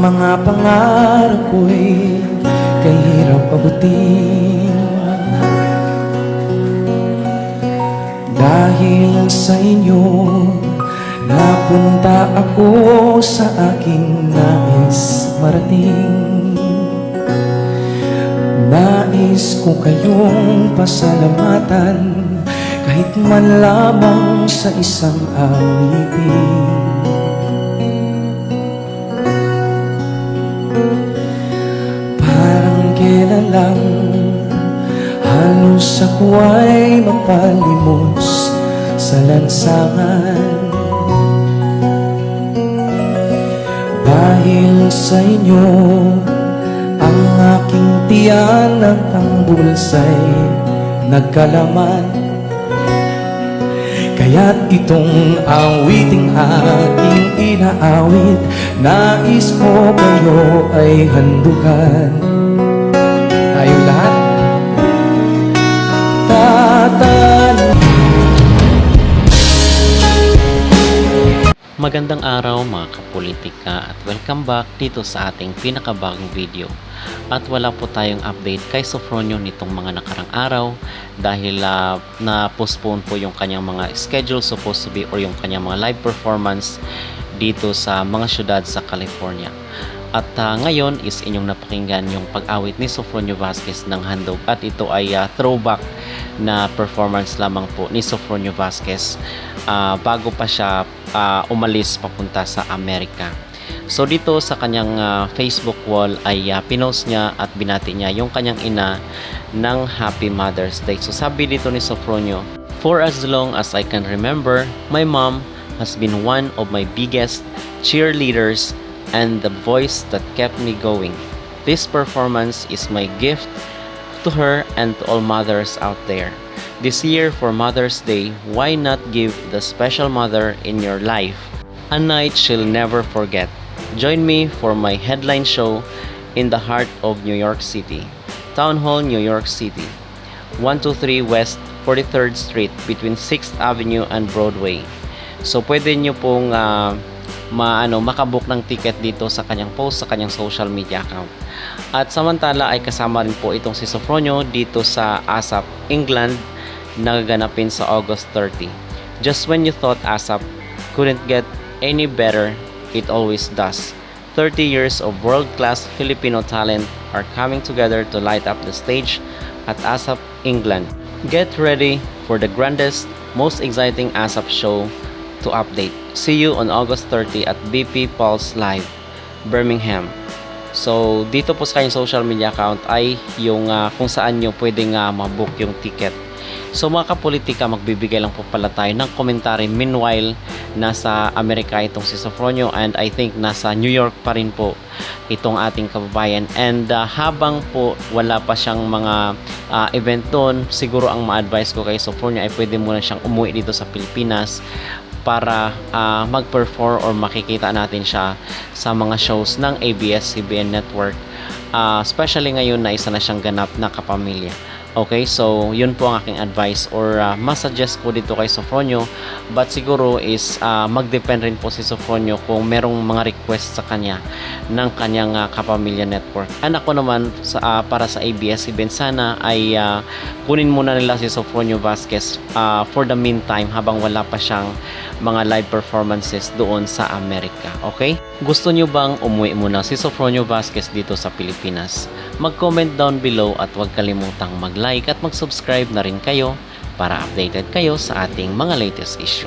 mga pangarap ko'y kahirap abutin. Dahil sa inyo, napunta ako sa aking nais marating. Nais ko kayong pasalamatan, kahit man lamang sa isang awitin. Parang kailan lang halos ako ay mapalimos sa lansangan. Dahil sa inyo, ang aking tiyan at ang bulsay nagkalaman. Kaya't itong awiting aking inaawit, nais ko kayo ay handugan. Tayo lahat. Magandang araw mga kapolitika at welcome back dito sa ating pinakabagong video. At wala po tayong update kay Sofronio nitong mga nakarang araw dahil na-postpone po yung kanyang mga schedule supposed to be or yung kanyang mga live performance dito sa mga syudad sa California. At ngayon is inyong napakinggan yung pag-awit ni Sofronio Vasquez ng Handog, at ito ay throwback na performance lamang po ni Sofronio Vasquez bago pa siya umalis papunta sa Amerika. So dito sa kanyang Facebook wall ay pinost niya at binati niya yung kanyang ina ng Happy Mother's Day. So sabi dito ni Sofronio, "For as long as I can remember, my mom has been one of my biggest cheerleaders and the voice that kept me going. This performance is my gift to her and to all mothers out there. This year for Mother's Day, why not give the special mother in your life a night she'll never forget? Join me for my headline show in the heart of New York City, Town Hall, New York City, 123 West 43rd Street between 6th Avenue and Broadway." So pwede nyo pong makabook ng ticket dito sa kanyang post sa kanyang social media account. At samantala ay kasama rin po itong si Sofronio dito sa ASAP, England, na gaganapin sa August 30. Just when you thought ASAP couldn't get any better, it always does. 30 years of world-class Filipino talent are coming together to light up the stage at ASAP, England. Get ready for the grandest, most exciting ASAP show to update. See you on August 30 at BP Pulse Live, Birmingham. So dito po sa kanyang social media account ay yung kung saan nyo pwedeng mabook yung ticket. So mga kapolitika, magbibigay lang po pala tayo ng komentary. Meanwhile, nasa Amerika itong si Sofronio, and I think nasa New York pa rin po itong ating kababayan. And habang po wala pa siyang mga event doon, siguro ang ma-advise ko kay Sofronio ay pwede muna siyang umuwi dito sa Pilipinas para mag-perform or makikita natin siya sa mga shows ng ABS-CBN Network, especially ngayon na isa na siyang ganap na kapamilya. Okay, so yun po ang aking advice or masuggest ko dito kay Sofronio, but siguro is mag-depend rin po si Sofronio kung merong mga request sa kanya ng kanyang kapamilya network. And ako naman para sa ABS-CBN, sana ay kunin muna nila si Sofronio Vasquez for the meantime habang wala pa siyang mga live performances doon sa Amerika. Okay? Gusto nyo bang umuwi muna si Sofronio Vasquez dito sa Pilipinas? Mag-comment down below at huwag kalimutang mag-like at mag-subscribe na rin kayo para updated kayo sa ating mga latest issue.